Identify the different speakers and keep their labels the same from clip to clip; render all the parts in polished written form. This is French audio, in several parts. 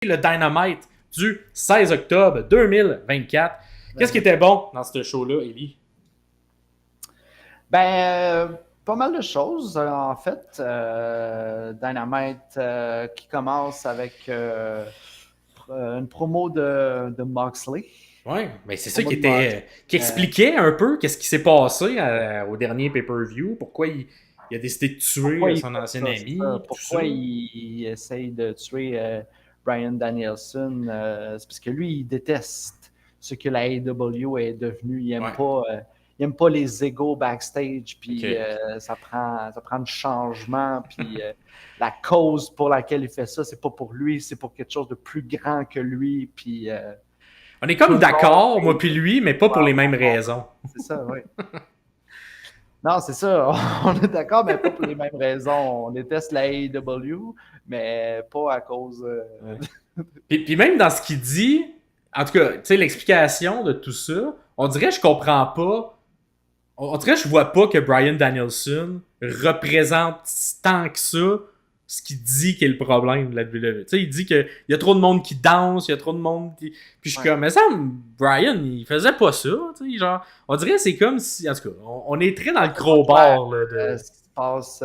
Speaker 1: le Dynamite du 16 octobre 2024. Qu'est-ce qui était bon dans ce show-là, Élie?
Speaker 2: Pas mal de choses, en fait. Dynamite qui commence avec une promo de Moxley.
Speaker 1: Oui, mais c'est ça qui expliquait un peu qu'est-ce qui s'est passé au dernier pay-per-view, pourquoi il a décidé de tuer son ancien ami.
Speaker 2: Pourquoi il essaye de tuer Bryan Danielson. C'est parce que lui, il déteste ce que la AEW est devenue. Il n'aime pas les égos backstage, puis ça prend du changement, puis la cause pour laquelle il fait ça, c'est pas pour lui, c'est pour quelque chose de plus grand que lui, puis...
Speaker 1: on est comme d'accord, moi puis lui, mais pas pour les mêmes raisons.
Speaker 2: C'est ça, oui. Non, c'est ça. On est d'accord, mais pas pour les mêmes raisons. On déteste la AEW, mais pas à cause...
Speaker 1: puis même dans ce qu'il dit, en tout cas, tu sais, l'explication de tout ça, on dirait que je comprends pas. On dirait que je vois pas que Bryan Danielson représente tant que ça ce qu'il dit qui est le problème de la WWE. Tu sais, il dit qu'il y a trop de monde qui danse, il y a trop de monde qui... Puis je suis comme, mais ça, Bryan, il faisait pas ça. Tu sais, genre, on dirait que c'est comme si... En tout cas, on est très dans le gros bord. Là,
Speaker 2: ce qui se passe,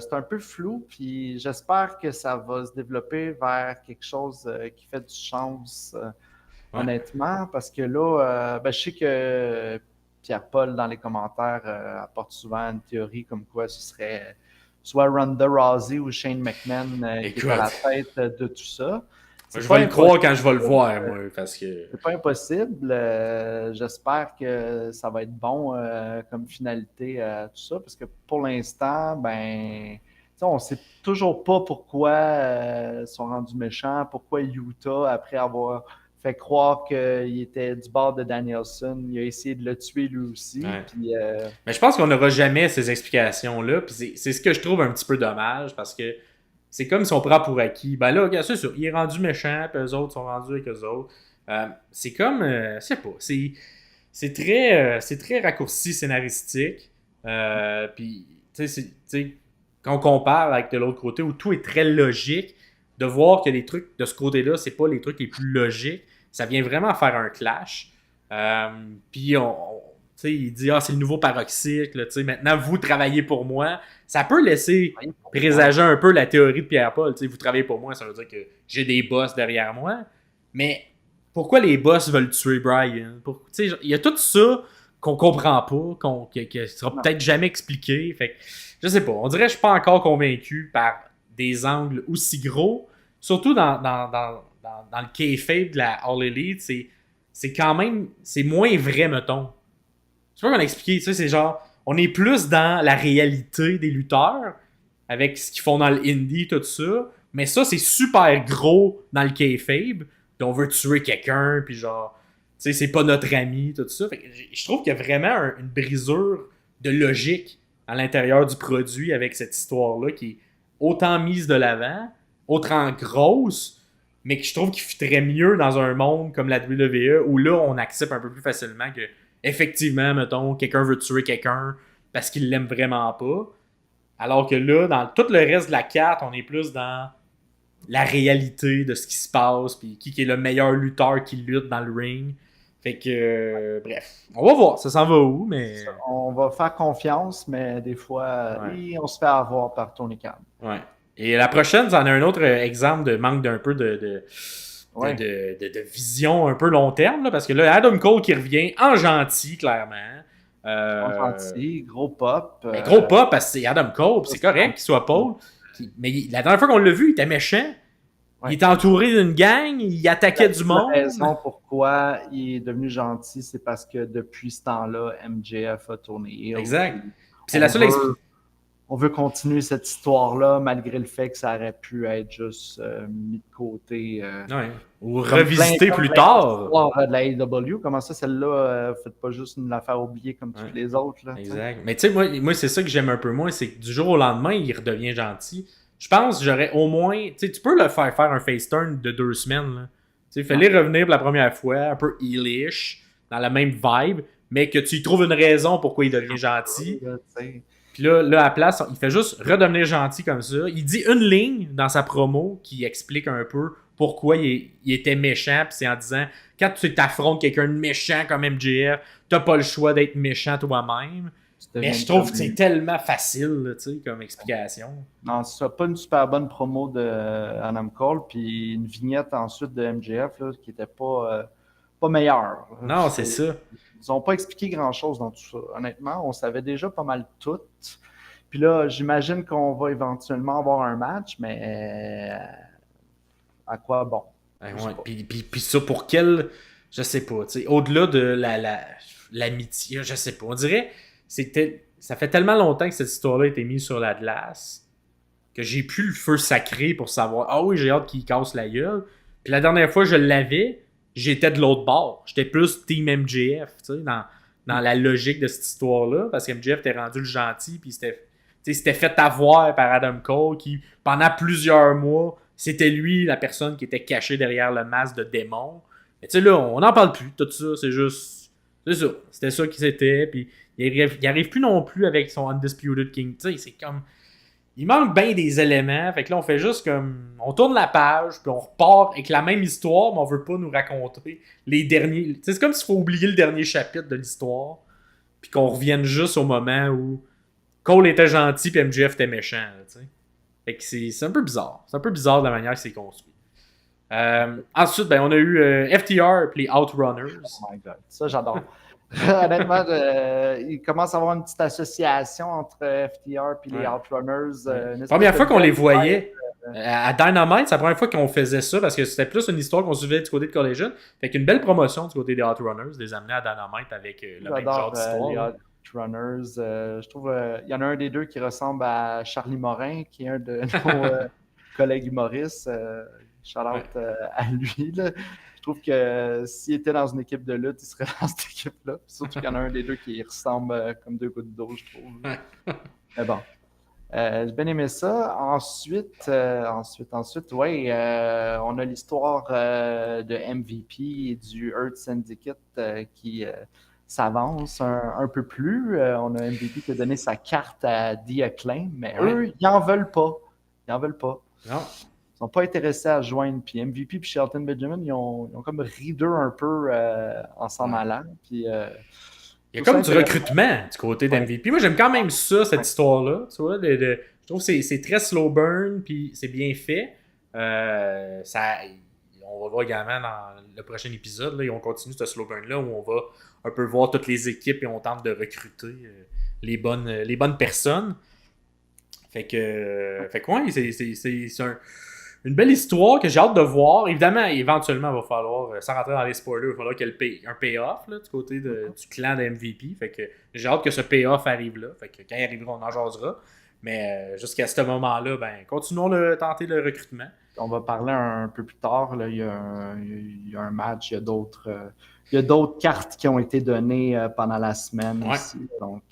Speaker 2: c'est un peu flou, puis j'espère que ça va se développer vers quelque chose qui fait du sens, honnêtement, parce que là, je sais que Pierre-Paul, dans les commentaires, apporte souvent une théorie comme quoi ce serait soit Ronda Rousey ou Shane McMahon qui est à la tête de tout ça.
Speaker 1: Je vais le croire quand je vais le voir, moi, parce que...
Speaker 2: C'est pas impossible. J'espère que ça va être bon comme finalité à tout ça, parce que pour l'instant, on sait toujours pas pourquoi ils sont rendus méchants, pourquoi Utah, après avoir fait croire qu'il était du bord de Danielson, il a essayé de le tuer lui aussi.
Speaker 1: Ouais.
Speaker 2: Puis,
Speaker 1: mais je pense qu'on n'aura jamais ces explications-là. Puis c'est ce que je trouve un petit peu dommage, parce que c'est comme si on prend pour acquis. Ben là, c'est sûr, il est rendu méchant, puis eux autres sont rendus avec eux autres. C'est comme, je sais pas, c'est très raccourci scénaristique. Puis, tu sais, quand on compare avec de l'autre côté, où tout est très logique, de voir que les trucs de ce côté-là, c'est pas les trucs les plus logiques, ça vient vraiment faire un clash. Puis il dit c'est le nouveau paroxycle, maintenant vous travaillez pour moi. Ça peut laisser présager un peu la théorie de Pierre-Paul. Vous travaillez pour moi, ça veut dire que j'ai des boss derrière moi. Mais pourquoi les boss veulent tuer Bryan? Il y a tout ça qu'on comprend pas, qui sera peut-être jamais expliqué. Fait que, je sais pas, on dirait que je suis pas encore convaincu par des angles aussi gros. Surtout dans le kayfabe de la All Elite, c'est quand même, c'est moins vrai, mettons. Je sais pas comment l'expliquer, tu sais, c'est genre, on est plus dans la réalité des lutteurs, avec ce qu'ils font dans le indie, tout ça, mais ça, c'est super gros dans le kayfabe, puis on veut tuer quelqu'un, puis genre, tu sais, c'est pas notre ami, tout ça. Fait que je trouve qu'il y a vraiment une brisure de logique à l'intérieur du produit avec cette histoire-là qui est autant mise de l'avant, autant grosse, mais que je trouve qu'il fitterait mieux dans un monde comme la WWE, où là, on accepte un peu plus facilement que, effectivement, mettons, quelqu'un veut tuer quelqu'un parce qu'il l'aime vraiment pas. Alors que là, dans tout le reste de la carte, on est plus dans la réalité de ce qui se passe, puis qui est le meilleur lutteur qui lutte dans le ring. Fait que, bref, on va voir, ça s'en va où, mais...
Speaker 2: On va faire confiance, mais des fois, on se fait avoir par Tony Khan.
Speaker 1: Ouais. Et la prochaine, c'en a un autre exemple de manque d'un peu de vision un peu long terme, là, parce que là, Adam Cole qui revient en gentil, clairement.
Speaker 2: En gentil, gros pop.
Speaker 1: Mais gros pop, parce que c'est Adam Cole, c'est correct qu'il soit Paul. Mais la dernière fois qu'on l'a vu, il était méchant. Il était entouré d'une gang, il attaquait du monde.
Speaker 2: La raison pourquoi il est devenu gentil, c'est parce que depuis ce temps-là, MJF a tourné.
Speaker 1: Exact. C'est la seule explication.
Speaker 2: On veut continuer cette histoire-là, malgré le fait que ça aurait pu être juste mis de côté.
Speaker 1: Ou revisiter plus tard.
Speaker 2: De la AEW. Comment ça, celle-là, faites pas juste une affaire oubliée comme toutes les autres. Là,
Speaker 1: exact. Mais tu sais, moi c'est ça que j'aime un peu moins, c'est que du jour au lendemain, il redevient gentil. Je pense que j'aurais au moins... Tu peux le faire un face turn de 2 semaines. Fais-les revenir pour la première fois, un peu heelish, dans la même vibe, mais que tu y trouves une raison pourquoi il devient gentil. Puis là, à la place, il fait juste redevenir gentil comme ça. Il dit une ligne dans sa promo qui explique un peu pourquoi il était méchant, puis c'est en disant, quand tu t'affrontes quelqu'un de méchant comme MJF, t'as pas le choix d'être méchant toi-même. Mais je trouve que c'est tellement facile, là, tu sais, comme explication.
Speaker 2: Non, c'est pas une super bonne promo de Adam Cole, puis une vignette ensuite de MJF là, qui était pas meilleure.
Speaker 1: Non, c'est ça.
Speaker 2: Ils n'ont pas expliqué grand-chose dans tout ça. Honnêtement, on savait déjà pas mal tout. Puis là, j'imagine qu'on va éventuellement avoir un match, mais à quoi bon?
Speaker 1: Ouais, puis ça, pour quel... Je sais pas, tu sais, au-delà de l'amitié, je sais pas. On dirait, ça fait tellement longtemps que cette histoire-là a été mise sur la glace que j'ai plus le feu sacré pour savoir, ah oui, j'ai hâte qu'il casse la gueule. Puis la dernière fois, je l'avais, j'étais de l'autre bord. J'étais plus Team MJF, tu sais, dans la logique de cette histoire-là, parce que MJF était rendu le gentil, puis c'était fait avoir par Adam Cole, qui, pendant plusieurs mois, c'était lui, la personne qui était cachée derrière le masque de démon. Mais tu sais, là, on n'en parle plus, tout ça, c'est juste... C'est ça, c'était ça qui c'était, puis il arrive plus non plus avec son Undisputed King, tu sais, c'est comme... Il manque bien des éléments, fait que là, on fait juste comme... On tourne la page, puis on repart avec la même histoire, mais on veut pas nous raconter les derniers... C'est comme s'il faut oublier le dernier chapitre de l'histoire, puis qu'on revienne juste au moment où Cole était gentil, puis MJF était méchant, tu sais. Fait que c'est un peu bizarre. C'est un peu bizarre de la manière que c'est construit. Ensuite, ben, on a eu FTR et les Outrunners.
Speaker 2: Oh my God, ça j'adore. Honnêtement, il commence à avoir une petite association entre FTR et les Outrunners.
Speaker 1: Première fois qu'on les voyait à Dynamite, c'est la première fois qu'on faisait ça parce que c'était plus une histoire qu'on suivait du côté de Collision. Fait qu'une belle promotion du côté des Outrunners, les amener à Dynamite avec le même genre d'histoire.
Speaker 2: Outrunners, je trouve il y en a un des deux qui ressemble à Charlie Morin, qui est un de nos collègues humoristes. Shout-out à lui. Là. Je trouve que s'il était dans une équipe de lutte, il serait dans cette équipe-là. Surtout qu'il y en a un des deux qui ressemble comme deux gouttes d'eau, je trouve. Mais bon. J'ai bien aimé ça. Ensuite, ouais, on a l'histoire de MVP et du Earth Syndicate qui s'avance un peu plus. On a MVP qui a donné sa carte à The Acclaim, mais eux, ils n'en veulent pas. Ils n'en veulent pas.
Speaker 1: Non.
Speaker 2: Ils sont pas intéressés à joindre. Puis MVP et Shelton Benjamin, ils ont comme ridé un peu en s'en allant. Puis,
Speaker 1: il y a comme du recrutement du côté d'MVP. Moi, j'aime quand même ça, cette histoire-là. Tu vois, je trouve que c'est très slow burn, puis c'est bien fait. On va voir également dans le prochain épisode, là, et on continue ce slow burn-là où on va un peu voir toutes les équipes et on tente de recruter les bonnes personnes. Fait que ouais, c'est une belle histoire que j'ai hâte de voir. Évidemment, éventuellement, il va falloir, sans rentrer dans les spoilers, il va falloir qu'il y ait un payoff là, du côté du clan de MVP. Fait que j'ai hâte que ce payoff arrive là. Fait que quand il arrivera, on en jasera. Mais jusqu'à ce moment-là, ben, continuons de tenter le recrutement.
Speaker 2: On va parler un peu plus tard. Là. Il y a un match, il y a d'autres cartes qui ont été données pendant la semaine aussi. Donc,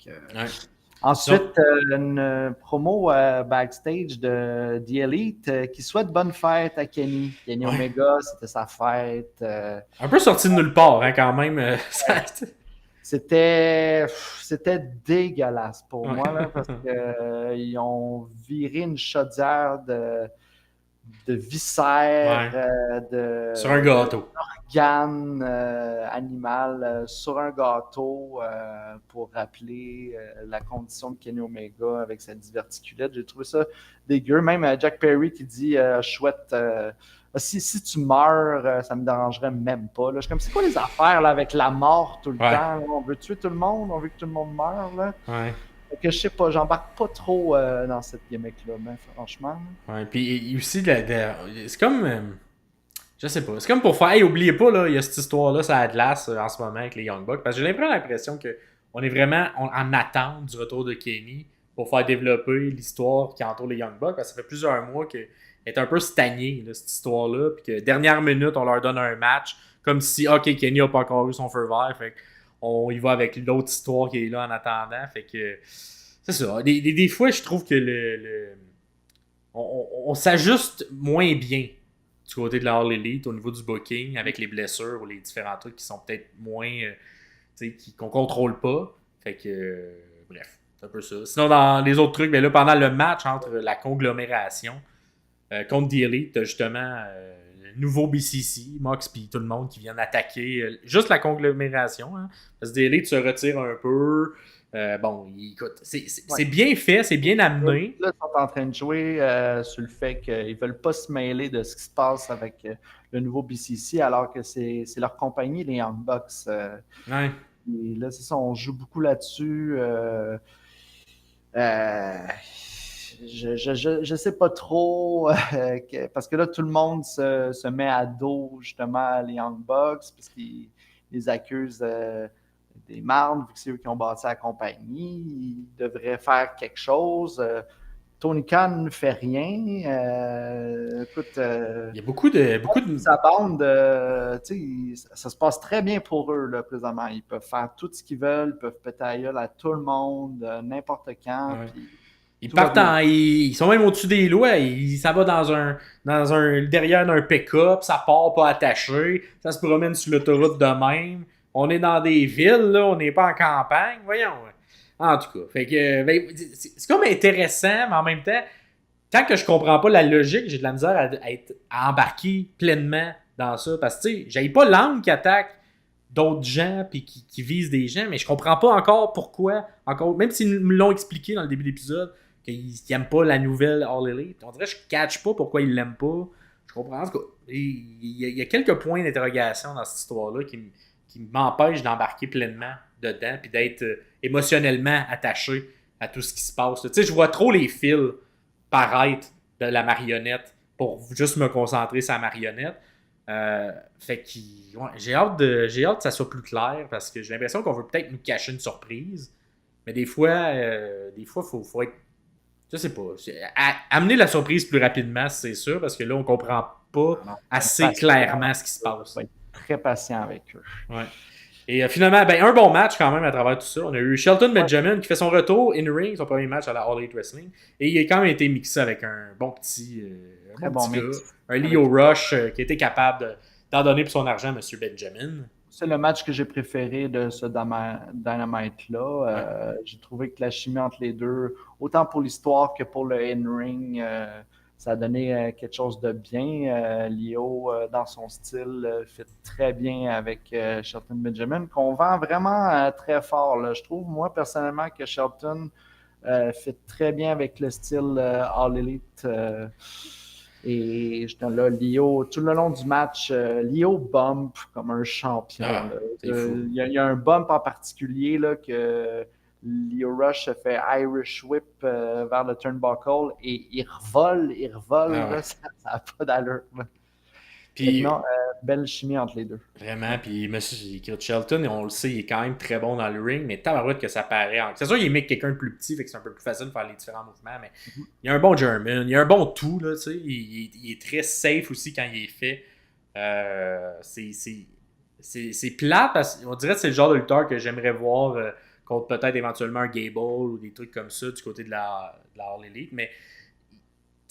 Speaker 2: ensuite, une promo backstage de The Elite qui souhaite bonne fête à Kenny. Kenny Omega, c'était sa fête.
Speaker 1: Un peu sorti de nulle part, hein, quand même.
Speaker 2: C'était dégueulasse pour moi, là, parce qu'ils ont viré une chaudière de viscères,
Speaker 1: sur un gâteau.
Speaker 2: D'organes animal sur un gâteau pour rappeler la condition de Kenny Omega avec sa diverticulette. J'ai trouvé ça dégueu. Même Jack Perry qui dit chouette. Si tu meurs, ça me dérangerait même pas. Là. Je suis comme, c'est quoi les affaires là, avec la mort tout le temps? Là? On veut tuer tout le monde, on veut que tout le monde meure. Là.
Speaker 1: Ouais.
Speaker 2: Que je sais pas, j'embarque pas trop dans cette gimmick-là, ben, franchement.
Speaker 1: Ouais, puis aussi, c'est comme. Je sais pas. C'est comme pour faire. Hey, oubliez pas, là, il y a cette histoire-là, ça a de glace en ce moment avec les Young Bucks. Parce que j'ai l'impression qu'on est vraiment en attente du retour de Kenny pour faire développer l'histoire qui entoure les Young Bucks. Parce que ça fait plusieurs mois qu'elle est un peu stagnée, là, cette histoire-là. Puis que dernière minute, on leur donne un match comme si, OK, Kenny n'a pas encore eu son feu vert. Fait on y va avec l'autre histoire qui est là en attendant. Fait que c'est ça. Des fois, je trouve que on s'ajuste moins bien du côté de la All Elite au niveau du booking avec les blessures ou les différents trucs qui sont peut-être moins qu'on contrôle pas. Fait que bref, c'est un peu ça. Sinon, dans les autres trucs, ben là, pendant le match entre la conglomération contre The Elite, t'as justement nouveau BCC, Mox puis tout le monde qui viennent attaquer juste la conglomération. Hein, parce que The Elite se retire un peu. Écoute, c'est bien fait, c'est bien amené.
Speaker 2: Là, ils sont en train de jouer sur le fait qu'ils ne veulent pas se mêler de ce qui se passe avec le nouveau BCC, alors que c'est leur compagnie, les Young Bucks.
Speaker 1: Ouais.
Speaker 2: Et là, c'est ça, on joue beaucoup là-dessus. Je sais pas trop, parce que là, tout le monde se met à dos, justement, les Young Bucks, parce qu'ils les accusent des marnes, vu que c'est eux qui ont bâti la compagnie. Ils devraient faire quelque chose. Tony Khan ne fait rien. Écoute,
Speaker 1: il y a beaucoup de
Speaker 2: sa bande, ça se passe très bien pour eux, là, présentement. Ils peuvent faire tout ce qu'ils veulent, ils peuvent péter à gueule à tout le monde, n'importe quand.
Speaker 1: Ouais.
Speaker 2: Puis,
Speaker 1: ils sont même au-dessus des lois. Ça va derrière d'un pick-up, ça part pas attaché, ça se promène sur l'autoroute de même. On est dans des villes, là, on n'est pas en campagne, voyons. En tout cas, fait que c'est comme intéressant, mais en même temps, tant que je comprends pas la logique, j'ai de la misère à embarquer pleinement dans ça. Parce que, tu sais, j'avais pas l'angle qui attaque d'autres gens puis qui visent des gens, mais je comprends pas encore pourquoi. Même s'ils me l'ont expliqué dans le début de l'épisode, qu'ils n'aiment pas la nouvelle All Elite. On dirait que je catch pas pourquoi ils l'aiment pas. Je comprends. En tout cas, il y a quelques points d'interrogation dans cette histoire-là qui m'empêchent d'embarquer pleinement dedans puis d'être émotionnellement attaché à tout ce qui se passe. Tu sais, je vois trop les fils paraître de la marionnette pour juste me concentrer sur la marionnette. Fait que j'ai hâte que ça soit plus clair parce que j'ai l'impression qu'on veut peut-être nous cacher une surprise. Mais des fois, faut être. Je sais pas. Amener la surprise plus rapidement, c'est sûr, parce que là, on comprend pas assez clairement ce qui se passe.
Speaker 2: Faut être très patient avec eux.
Speaker 1: Ouais. Et finalement, un bon match quand même à travers tout ça. On a eu Shelton Benjamin qui fait son retour in-ring, son premier match à la All Elite Wrestling. Et il a quand même été mixé avec un bon petit,
Speaker 2: mix.
Speaker 1: Un Leo Rush qui était capable d'en donner pour son argent à M. Benjamin.
Speaker 2: C'est le match que j'ai préféré de ce Dynamite-là. J'ai trouvé que la chimie entre les deux, autant pour l'histoire que pour le in-ring, ça a donné quelque chose de bien. Leo, dans son style, fait très bien avec Shelton Benjamin, qu'on vend vraiment très fort. Là. Je trouve, moi, personnellement, que Shelton fait très bien avec le style All Elite. Et là, Leo, tout le long du match, Leo bump comme un champion. Il y a un bump en particulier là, que Leo Rush fait Irish Whip vers le turnbuckle et il revole. Là, ça n'a pas d'allure. Puis, belle chimie entre les deux.
Speaker 1: Vraiment, puis M. Shelton, on le sait, il est quand même très bon dans le ring, mais tabarouette que ça paraît. C'est sûr, il est quelqu'un de plus petit, fait que c'est un peu plus facile de faire les différents mouvements, mais il y a un bon German, il y a un bon tout, là, tu sais. Il est très safe aussi quand il est fait. C'est plate, parce qu'on dirait que c'est le genre de lutteur que j'aimerais voir contre peut-être éventuellement un Gable ou des trucs comme ça du côté de la All Elite, mais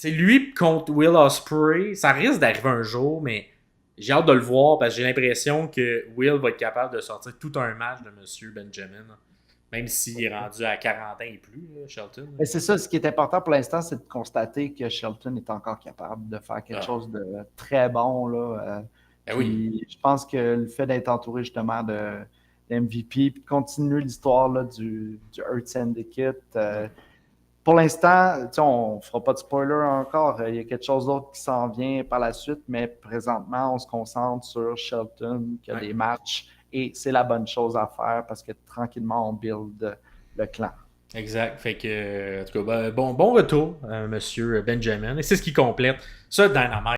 Speaker 1: lui contre Will Ospreay, ça risque d'arriver un jour, mais j'ai hâte de le voir parce que j'ai l'impression que Will va être capable de sortir tout un match de M. Benjamin, même s'il est rendu à 40 ans et plus, là, Shelton.
Speaker 2: Mais c'est ça, ce qui est important pour l'instant, c'est de constater que Shelton est encore capable de faire quelque chose de très bon. Là.
Speaker 1: Oui.
Speaker 2: Je pense que le fait d'être entouré justement de MVP puis de continuer l'histoire là, du Earth Syndicate. Pour l'instant, on ne fera pas de spoiler encore. Il y a quelque chose d'autre qui s'en vient par la suite, mais présentement, on se concentre sur Shelton, qui a des matchs, et c'est la bonne chose à faire parce que tranquillement, on build le clan.
Speaker 1: Exact. Fait que, en tout cas, bon retour, M. Benjamin. Et c'est ce qui complète ce Dynamite.